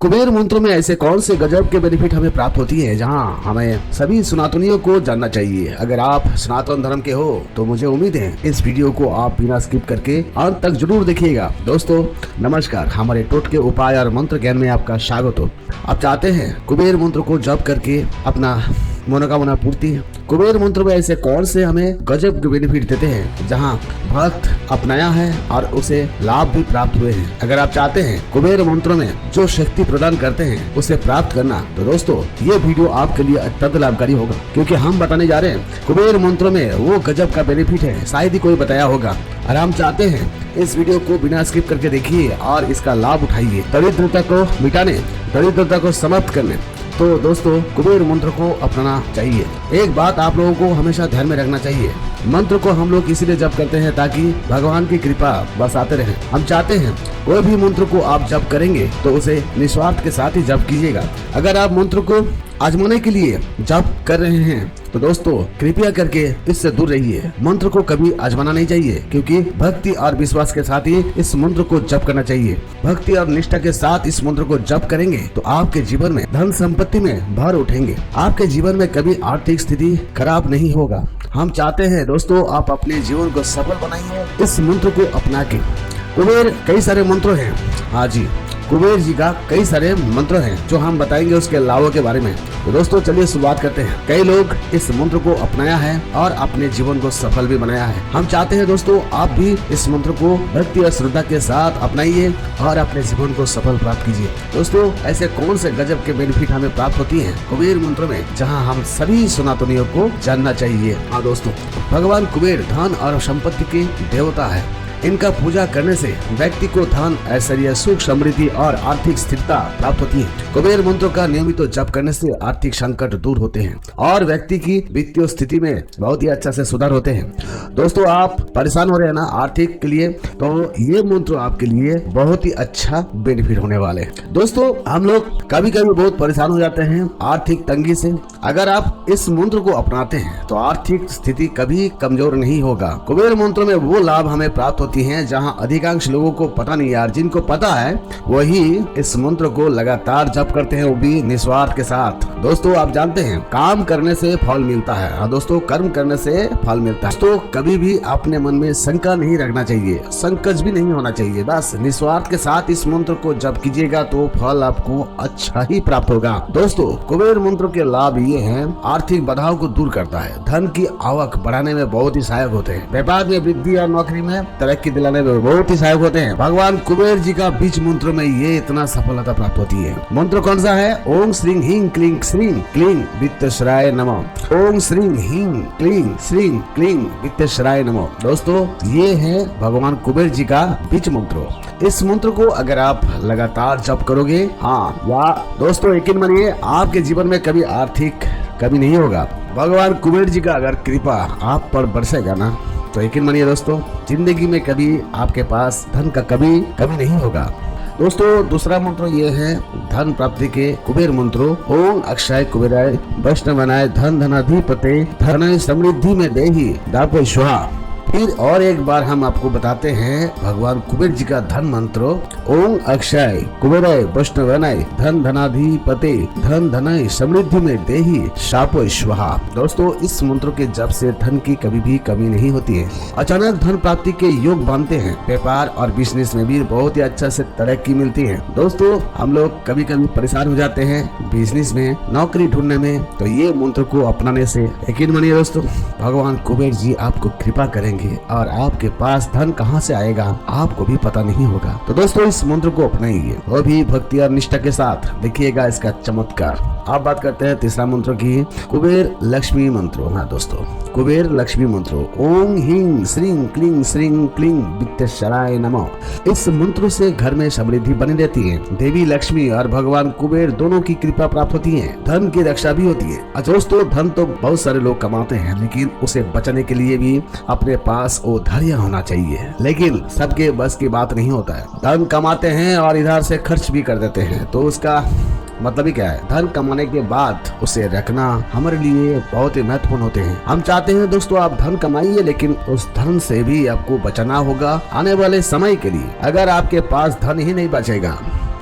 कुबेर मंत्रों में ऐसे कौन से गजब के बेनिफिट हमें प्राप्त होती है जहां हमें सभी सनातनियों को जानना चाहिए। अगर आप सनातन धर्म के हो तो मुझे उम्मीद है इस वीडियो को आप बिना स्किप करके अंत तक जरूर देखिएगा। दोस्तों नमस्कार, हमारे टोटके उपाय और मंत्र ज्ञान में आपका स्वागत हो। आप चाहते हैं कुबेर मंत्र को जप करके अपना मनोकामना पूर्ति। कुबेर मंत्र में ऐसे कौन से हमें गजब के बेनिफिट देते हैं जहां भक्त अपनाया है और उसे लाभ भी प्राप्त हुए हैं। अगर आप चाहते हैं कुबेर मंत्रों में जो शक्ति प्रदान करते हैं उसे प्राप्त करना, तो दोस्तों ये वीडियो आपके लिए अत्यंत लाभकारी होगा, क्योंकि हम बताने जा रहे हैं कुबेर मंत्रों में वो गजब का बेनिफिट है शायद ही कोई बताया होगा। और हम चाहते हैं इस वीडियो को बिना स्किप करके देखिए और इसका लाभ उठाइए, दरिद्रता को मिटाने, दरिद्रता को समाप्त करने। तो दोस्तों कुबेर मंत्र को अपनाना चाहिए। एक बात आप लोगों को हमेशा ध्यान में रखना चाहिए, मंत्र को हम लोग इसीलिए जप करते हैं ताकि भगवान की कृपा बस आते रहे। हम चाहते हैं कोई भी मंत्र को आप जप करेंगे तो उसे निस्वार्थ के साथ ही जप कीजिएगा। अगर आप मंत्र को आजमाने के लिए जप कर रहे हैं तो दोस्तों कृपया करके इससे दूर रहिए। मंत्र को कभी आजमाना नहीं चाहिए, क्योंकि भक्ति और विश्वास के साथ ही इस मंत्र को जप करना चाहिए। भक्ति और निष्ठा के साथ इस मंत्र को जप करेंगे तो आपके जीवन में धन संपत्ति में भर उठेंगे। आपके जीवन में कभी आर्थिक स्थिति खराब नहीं होगा। हम चाहते हैं दोस्तों आप अपने जीवन को सफल बनाइए इस मंत्र को अपना के। कुबेर कई सारे मंत्र हैं, हाँ जी, कुबेर जी का कई सारे मंत्र हैं जो हम बताएंगे उसके लाभों के बारे में। तो दोस्तों चलिए शुरुआत करते हैं। कई लोग इस मंत्र को अपनाया है और अपने जीवन को सफल भी बनाया है। हम चाहते हैं दोस्तों आप भी इस मंत्र को भक्ति और श्रद्धा के साथ अपनाइए और अपने जीवन को सफल प्राप्त कीजिए। दोस्तों ऐसे कौन से गजब के बेनिफिट हमें प्राप्त होती है कुबेर मंत्र में जहाँ हम सभी सनातनियों को जानना चाहिए। हाँ दोस्तों, भगवान कुबेर धन और संपत्ति के देवता है। इनका पूजा करने से व्यक्ति को धन, ऐश्वर्य, सुख, समृद्धि और आर्थिक स्थिरता प्राप्त होती है। कुबेर मंत्रों का नियमित जप करने से आर्थिक संकट दूर होते हैं और व्यक्ति की वित्तीय स्थिति में बहुत ही अच्छा से सुधार होते हैं। दोस्तों आप परेशान हो रहे हैं ना आर्थिक के लिए, तो ये मंत्र आपके लिए बहुत ही अच्छा बेनिफिट होने वाले हैं। दोस्तों हम लोग कभी कभी बहुत परेशान हो जाते हैं आर्थिक तंगी से। अगर आप इस मंत्र को अपनाते हैं तो आर्थिक स्थिति कभी कमजोर नहीं होगा। कुबेर मंत्र में वो लाभ हमें प्राप्त होती हैं जहां अधिकांश लोगों को पता नहीं। यार जिनको पता है वही इस मंत्र को लगातार जप करते हैं, वो भी निस्वार्थ के साथ। दोस्तों आप जानते हैं काम करने से फल मिलता है। हाँ दोस्तों, कर्म करने से फल मिलता है। तो कभी भी अपने मन में शंका नहीं रखना चाहिए, संकोच भी नहीं होना चाहिए। बस निस्वार्थ के साथ इस मंत्र को जप कीजिएगा तो फल आपको अच्छा ही प्राप्त होगा। दोस्तों कुबेर मंत्र के लाभ ये हैं, आर्थिक बाधाओं को दूर करता है, धन की आवक बढ़ाने में बहुत ही सहायक होते हैं, व्यापार में वृद्धि और नौकरी में तरक्की दिलाने में बहुत ही सहायक होते हैं। भगवान कुबेर जी का बीज मंत्र में ये इतना सफलता प्राप्त होती है। मंत्र कौन सा है? ओम श्रीं ह्रीं क्लीं श्रीं क्लीं वित्तश्राय नमः। ओम श्रीं ह्रीं क्लीं श्रीं क्लीं वित्तश्राय नमः। दोस्तों ये है भगवान कुबेर जी का बीज मंत्र। इस मंत्र को अगर आप लगातार जप करोगे, हाँ या दोस्तों यकीन मानिए आपके जीवन में कभी आर्थिक कभी नहीं होगा। भगवान कुबेर जी का अगर कृपा आप पर बरसेगा ना, तो यकीन मानिए दोस्तों जिंदगी में कभी आपके पास धन का कभी नहीं होगा। दोस्तों दूसरा मंत्र ये है धन प्राप्ति के कुबेर मंत्रों। ओम अक्षय कुबेराय वैष्णवनाय धन धनाधिपते धन समृद्धि में देहि दापो स्वाहा। फिर और एक बार हम आपको बताते हैं भगवान कुबेर जी का धन मंत्र। ओम अक्षय कुबेराय वैष्णवनाय धन धनाधिपते धन धनाय समृद्धि में देहि शापो स्वाहा। दोस्तों इस मंत्र के जप से धन की कभी भी कमी नहीं होती है, अचानक धन प्राप्ति के योग बनते हैं, व्यापार और बिजनेस में भी बहुत ही अच्छा से तरक्की मिलती है। दोस्तों हम लोग कभी कभी परेशान हो जाते हैं बिजनेस में, नौकरी ढूंढने में, तो ये मंत्र को अपनाने से यकीन मानिए दोस्तों भगवान कुबेर जी आपको कृपा करेंगे और आपके पास धन कहां से आएगा आपको भी पता नहीं होगा। तो दोस्तों इस मंत्र को अपनाइए, वो भी भक्ति और निष्ठा के साथ, देखिएगा इसका चमत्कार। आप बात करते हैं तीसरा मंत्र की, कुबेर लक्ष्मी मंत्र। हाँ दोस्तों कुबेर लक्ष्मी मंत्र। ओम ह्रीं श्रीं क्लीं श्रीं क्लीं वित्तश्राय नमः। इस मंत्र से घर में समृद्धि बनी रहती है, देवी लक्ष्मी और भगवान कुबेर दोनों की कृपा प्राप्त होती है, धन की रक्षा भी होती है। दोस्तों धन तो बहुत सारे लोग कमाते हैं, लेकिन उसे बचाने के लिए भी अपने पास वो धैर्य होना चाहिए, लेकिन सबके बस की बात नहीं होता है। धन कमाते हैं और इधर से खर्च भी कर देते हैं, तो उसका मतलब ही क्या है? धन कमाने के बाद उसे रखना हमारे लिए बहुत ही महत्वपूर्ण होते हैं। हम चाहते हैं दोस्तों आप धन कमाइए, लेकिन उस धन से भी आपको बचाना होगा आने वाले समय के लिए। अगर आपके पास धन ही नहीं बचेगा,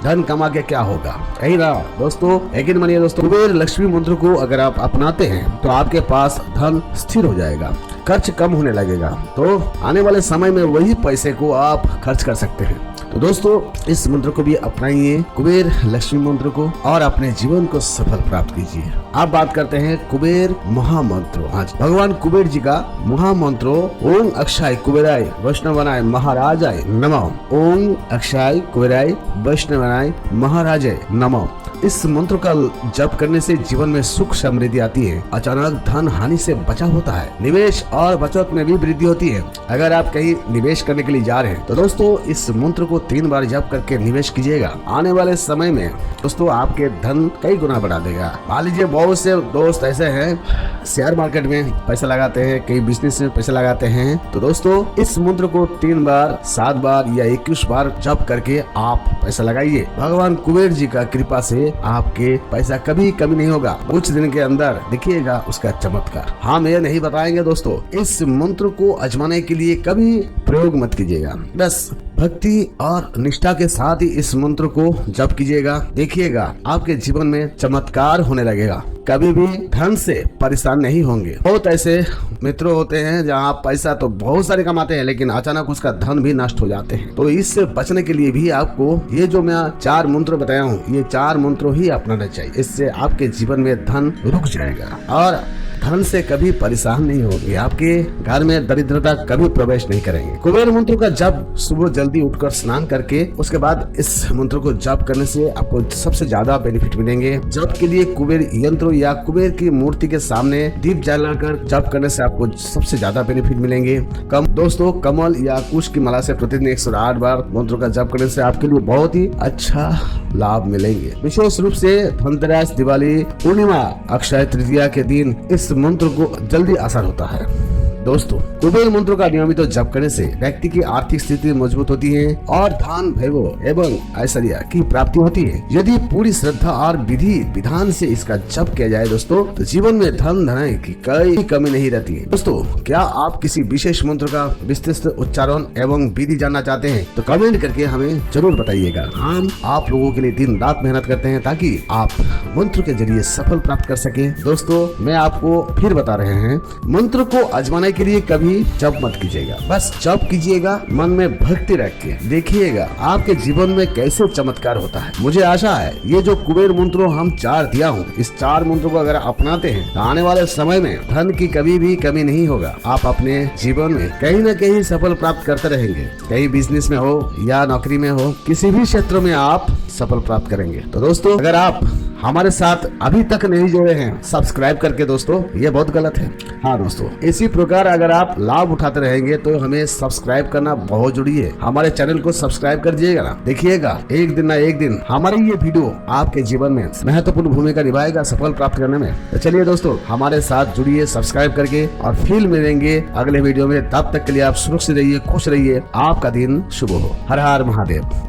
धन कमा के क्या होगा, कहीं ना दोस्तों। यकीन मानिए दोस्तों, कुबेर लक्ष्मी मंत्र को अगर आप अपनाते हैं तो आपके पास धन स्थिर हो जाएगा, खर्च कम होने लगेगा, तो आने वाले समय में वही पैसे को आप खर्च कर सकते हैं। तो दोस्तों इस मंत्र को भी अपनाइए, कुबेर लक्ष्मी मंत्र को, और अपने जीवन को सफल प्राप्त कीजिए। आप बात करते हैं कुबेर महामंत्र। आज भगवान कुबेर जी का महामंत्र ओम अक्षय कुबेराय वैष्णवनाय महाराजाय नमः। ओम अक्षय कुबेराय वैष्णवनाय महाराजाय नमः। इस मंत्र का जप करने से जीवन में सुख समृद्धि आती है, अचानक धन हानि से बचाव होता है, निवेश और बचत में भी वृद्धि होती है। अगर आप कहीं निवेश करने के लिए जा रहे हैं तो दोस्तों इस मंत्र को 3 बार जप करके निवेश कीजिएगा। आने वाले समय में दोस्तों आपके धन कई गुना बढ़ा देगा। मान लीजिए बहुत से दोस्त ऐसे हैं शेयर मार्केट में पैसा लगाते हैं, कई बिजनेस में पैसा लगाते हैं, तो दोस्तों इस मंत्र को 3 बार 7 बार या 21 बार जप करके आप पैसा लगाइए। भगवान कुबेर जी का कृपा से आपके पैसा कभी कमी नहीं होगा, कुछ दिन के अंदर देखिएगा उसका चमत्कार। हम ये नहीं बताएंगे दोस्तों, इस मंत्र को आजमाने के लिए कभी प्रयोग मत कीजिएगा, बस भक्ति और निष्ठा के साथ ही इस मंत्र को जप कीजिएगा, देखिएगा आपके जीवन में चमत्कार होने लगेगा, कभी भी धन से परेशान नहीं होंगे। बहुत ऐसे मित्र होते हैं जहाँ पैसा तो बहुत सारे कमाते हैं लेकिन अचानक उसका धन भी नष्ट हो जाते हैं। तो इससे बचने के लिए भी आपको ये जो मैं 4 मंत्र बताया हूँ, ये 4 मंत्र ही अपनाना चाहिए। इससे आपके जीवन में धन रुक जाएगा और धन से कभी परेशान नहीं होगी, आपके घर में दरिद्रता कभी प्रवेश नहीं करेंगे। कुबेर मंत्र का जप सुबह जल्दी उठकर स्नान करके उसके बाद इस मंत्र को जप करने से आपको सबसे ज्यादा बेनिफिट मिलेंगे। जप के लिए कुबेर यंत्र या कुबेर की मूर्ति के सामने दीप जलाकर जप करने से आपको सबसे ज्यादा बेनिफिट मिलेंगे। दोस्तों कमल या कुश की माला से प्रतिदिन 108 बार मंत्र का जप करने से आपके लिए बहुत ही अच्छा लाभ मिलेंगे। विशेष रूप से धनतेरस, दिवाली, पूर्णिमा, अक्षय तृतीया के दिन इस मंत्र को जल्दी असर होता है। दोस्तों कुबेर मंत्र का नियमित जप करने से व्यक्ति की आर्थिक स्थिति मजबूत होती है और धन, वैभव एवं ऐश्वर्य की प्राप्ति होती है। यदि पूरी श्रद्धा और विधि विधान से इसका जप किया जाए दोस्तों तो जीवन में धन धनाई की कोई कमी नहीं रहती है। दोस्तों क्या आप किसी विशेष मंत्र का विस्तृत उच्चारण एवं विधि जानना चाहते हैं तो कमेंट करके हमें जरूर बताइएगा। हम आप लोगों के लिए दिन रात मेहनत करते हैं ताकि आप मंत्र के जरिए सफल प्राप्त कर सके। दोस्तों मैं आपको फिर बता रहे हैं, मंत्र को आजमाने के लिए कभी जप मत कीजिएगा, बस जप कीजिएगा मन में भक्ति रख के, देखिएगा आपके जीवन में कैसे चमत्कार होता है। मुझे आशा है ये जो कुबेर मंत्र हम 4 दिया हूँ, इस 4 मंत्रों को अगर अपनाते हैं तो आने वाले समय में धन की कभी भी कमी नहीं होगा। आप अपने जीवन में कहीं न कहीं सफल प्राप्त करते रहेंगे, कहीं बिजनेस में हो या नौकरी में हो, किसी भी क्षेत्र में आप सफल प्राप्त करेंगे। तो दोस्तों अगर आप हमारे साथ अभी तक नहीं जुड़े हैं सब्सक्राइब करके दोस्तों, ये बहुत गलत है। हाँ दोस्तों इसी प्रकार अगर आप लाभ उठाते रहेंगे तो हमें सब्सक्राइब करना बहुत जरूरी है। हमारे चैनल को सब्सक्राइब कर दीजिएगा ना, देखिएगा एक दिन ना एक दिन हमारी ये वीडियो आपके जीवन में महत्वपूर्ण भूमिका निभाएगा सफल प्राप्त करने में। तो चलिए दोस्तों हमारे साथ जुड़िए सब्सक्राइब करके, और फिर मिलेंगे अगले वीडियो में। तब तक के लिए आप सुरक्षित रहिए, खुश रहिए, आपका दिन शुभ हो। हर हर महादेव।